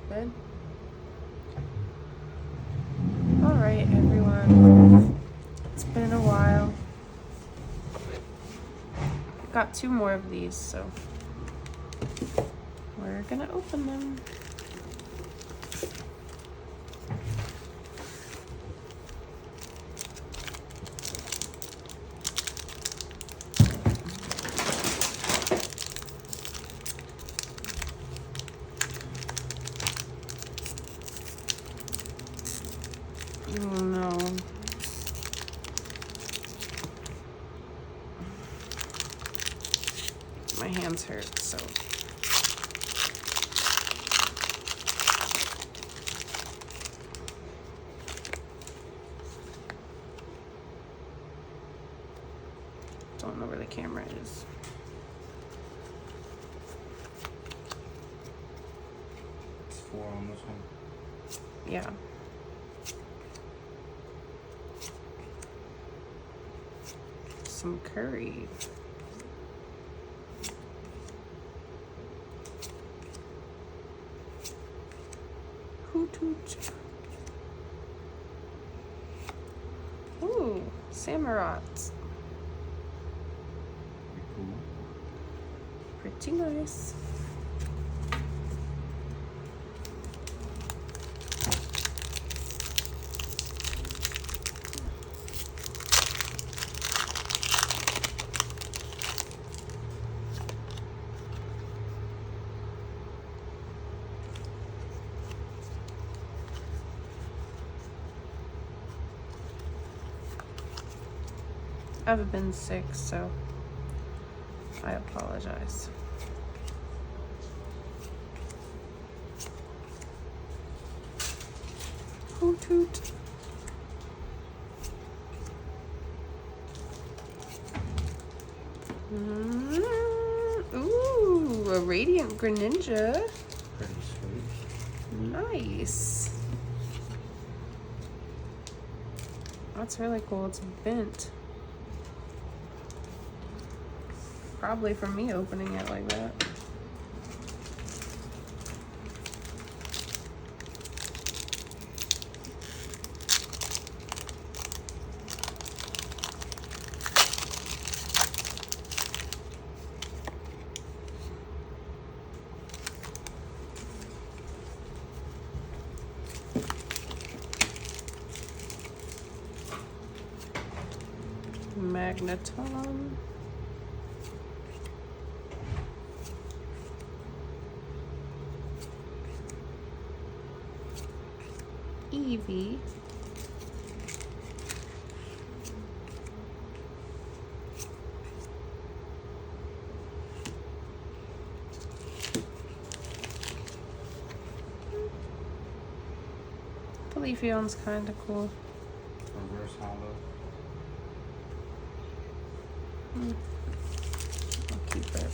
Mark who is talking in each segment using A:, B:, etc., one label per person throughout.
A: Good. Alright, everyone. It's been a while. Got 2 more of these, so we're gonna open them. Oh no. My hands hurt, so. Don't know where the camera is.
B: It's 4 on this one.
A: Yeah. Some curry. Hoot hoot. Ooh, Samurats.
B: Pretty cool.
A: Pretty nice. I've been sick, so I apologize. Hoot hoot. Ooh, a Radiant Greninja.
B: Pretty sweet.
A: Nice. That's really cool. It's bent. Probably from me opening it like that. Magneton. Eevee. The Leafeon's kind of cool.
B: Reverse hollow.
A: I'll keep it.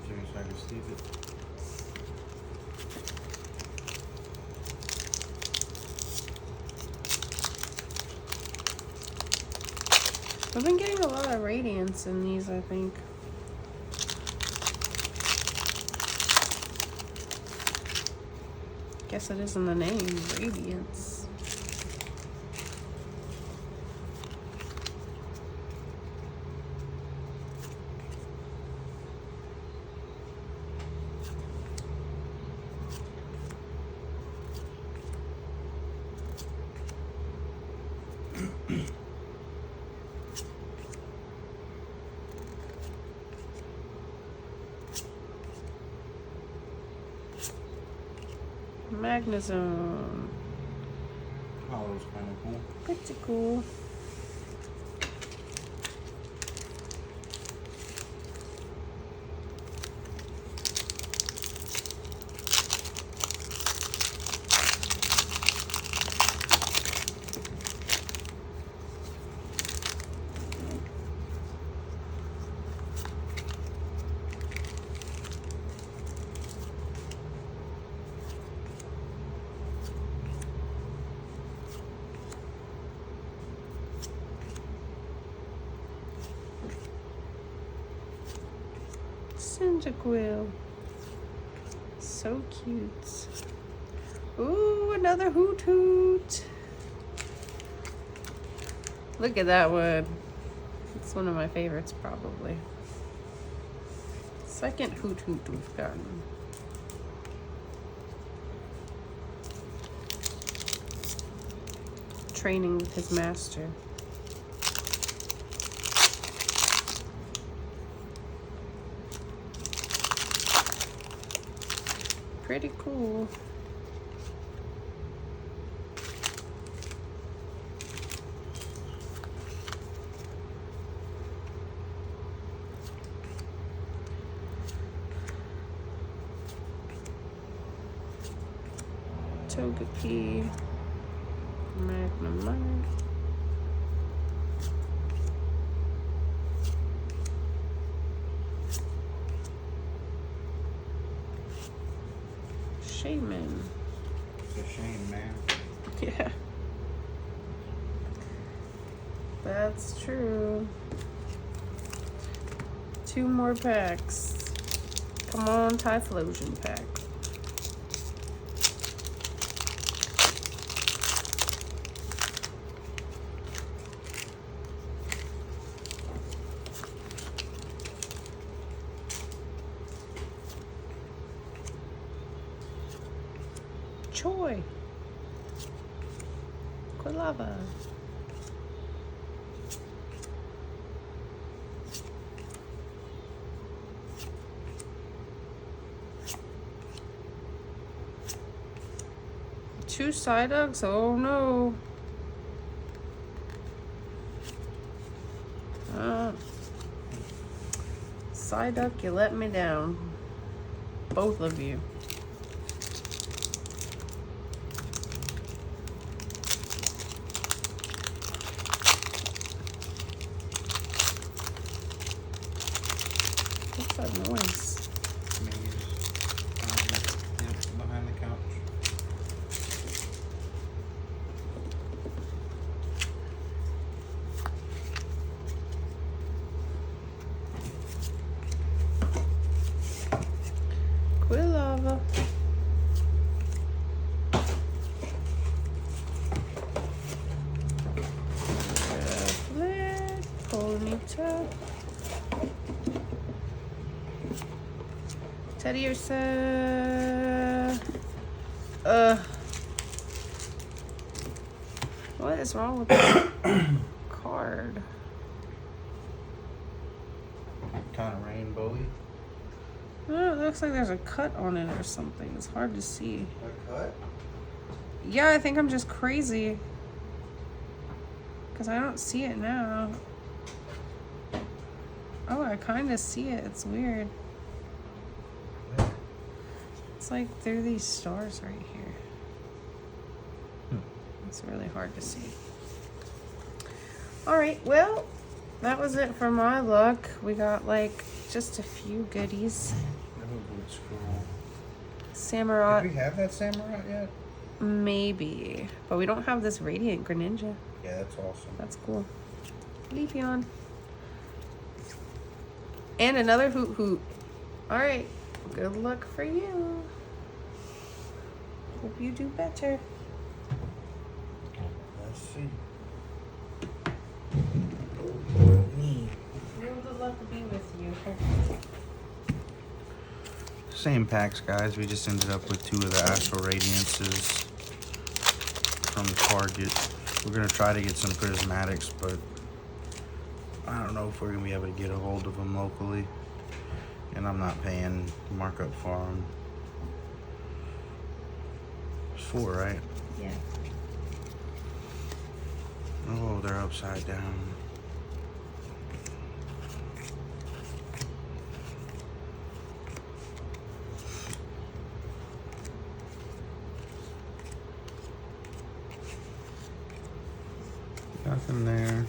B: Jimmy so I can receive it.
A: I've been getting a lot of radiance in these, I think. Guess it is in the name, radiance. Magnezone.
B: Hollow's kind of cool.
A: Pretty cool. Cyndaquil. So cute. Ooh, another Hoot Hoot. Look at that one. It's one of my favorites, probably. Second Hoot Hoot we've gotten. Training with his master. Pretty cool. Togepi, Magnemite, Shaman.
B: It's a shame, man.
A: Yeah. That's true. 2 more packs. Come on, Typhlosion pack. Choi. Quilava. Two Psyducks? Oh no. Psyduck, you let me down. Both of you. What's that noise?
B: Maybe yep, behind the couch.
A: Quilava. Tablet. Ponyta. Teddiursa. What is wrong with that card?
B: Kind of rainbowy.
A: Oh, it looks like there's a cut on it or something. It's hard to see.
B: A cut?
A: Yeah, I think I'm just crazy. Because I don't see it now. Oh, I kind of see it. It's weird. It's like through these stars right here. It's really hard to see. Alright, well, that was it for my luck. We got like just a few goodies. Samurott.
B: Did we have that Samurai yet?
A: Maybe. But we don't have this Radiant Greninja.
B: Yeah, that's awesome.
A: That's cool. Leafeon. And another Hoot Hoot. Alright. Good luck for you. Hope you do better.
B: Let's see.
A: Good luck to be with you.
B: Same packs, guys. We just ended up with 2 of the Astral Radiances from Target. We're going to try to get some prismatics, but I don't know if we're going to be able to get a hold of them locally. And I'm not paying markup for them. It's 4, right?
A: Yeah.
B: Oh, they're upside down. Nothing there.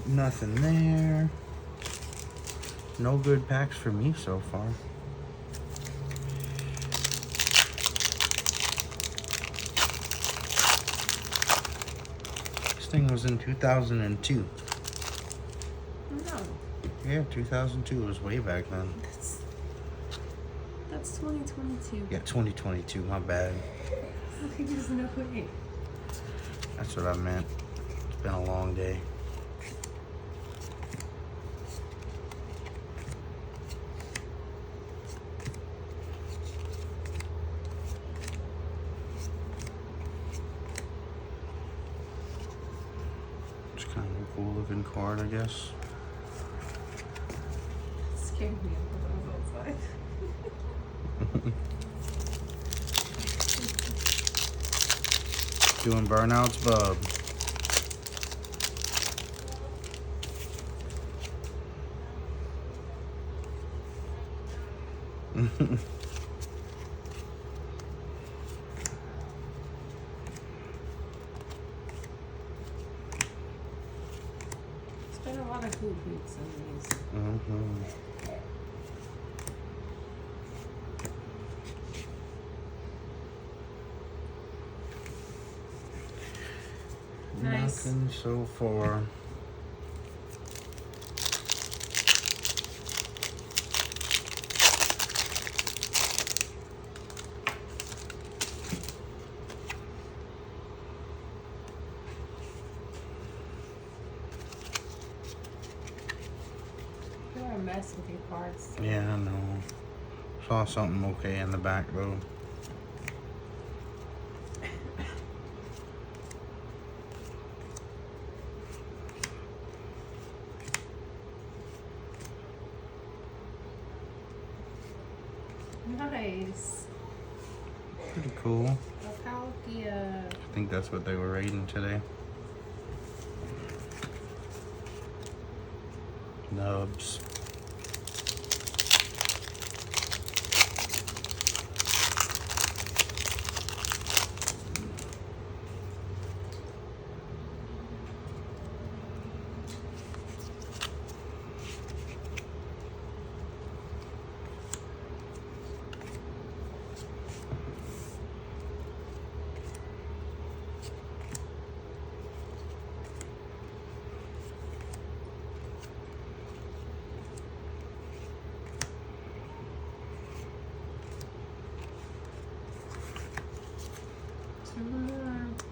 B: Nothing there. No good packs for me so far. This thing was in 2002.
A: No.
B: Yeah, 2002 was way back then.
A: That's 2022.
B: Yeah, 2022, my bad.
A: There's no way.
B: That's what I meant. It's been a long day. It's kind of a cool looking card, I guess.
A: It scared me when I was outside.
B: Doing burnouts, bub.
A: It's been a lot of hoot hoots in these. Nice.
B: Nothing so far.
A: You're a mess with your cards.
B: Yeah, I know. Saw something okay in the back though.
A: Nice.
B: Pretty cool.
A: Palkia.
B: I think that's what they were rating today. Nubs.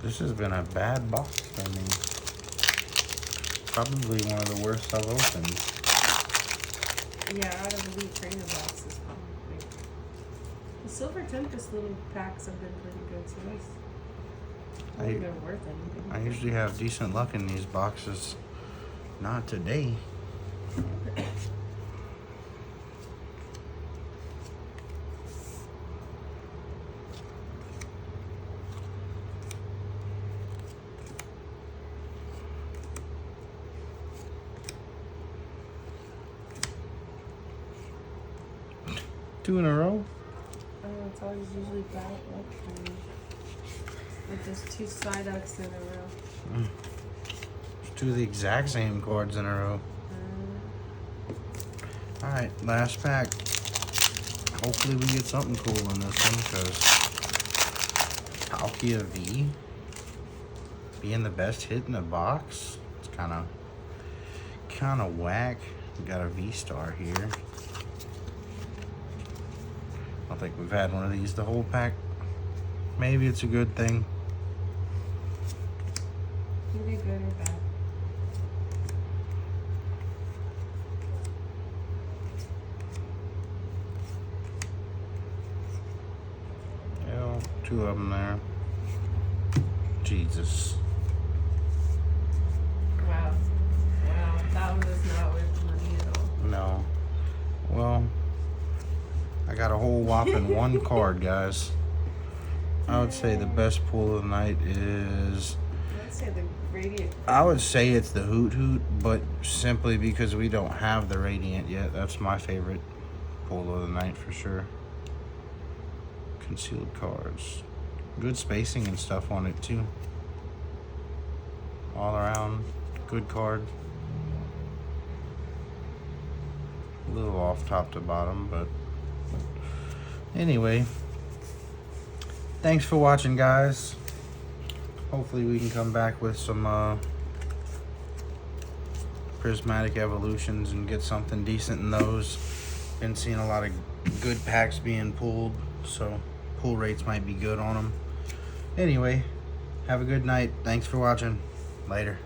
B: This has been a bad box for me. Probably one of the worst I've opened.
A: Yeah, out of the Elite Trainer boxes, probably. The Silver Tempest little packs have been pretty good, so that's they're worth anything.
B: I usually have decent luck in these boxes. Not today. Two in a row?
A: It's always usually bad luck for me. Like there's two Psyducks in a row.
B: Two of the exact same cards in a row. Alright, last pack. Hopefully we get something cool in this one, because Palkia V being the best hit in the box, it's kind of whack. We got a V-Star here. I don't think we've had one of these the whole pack. Maybe it's a good thing.
A: Either good or bad.
B: Yeah, two of them there. Jesus.
A: Wow. Wow. That one was not worth money at all.
B: No. Well, I got a whole whopping one card, guys. I would say the best pull of the night is...
A: I'd say the Radiant.
B: I would say it's the Hoot Hoot, but simply because we don't have the Radiant yet. That's my favorite pull of the night for sure. Concealed cards. Good spacing and stuff on it too. All around, good card. A little off top to bottom, but anyway, thanks for watching, guys. Hopefully we can come back with some prismatic evolutions and get something decent in those. Been seeing a lot of good packs being pulled, so pull rates might be good on them. Anyway, have a good night. Thanks for watching. Later.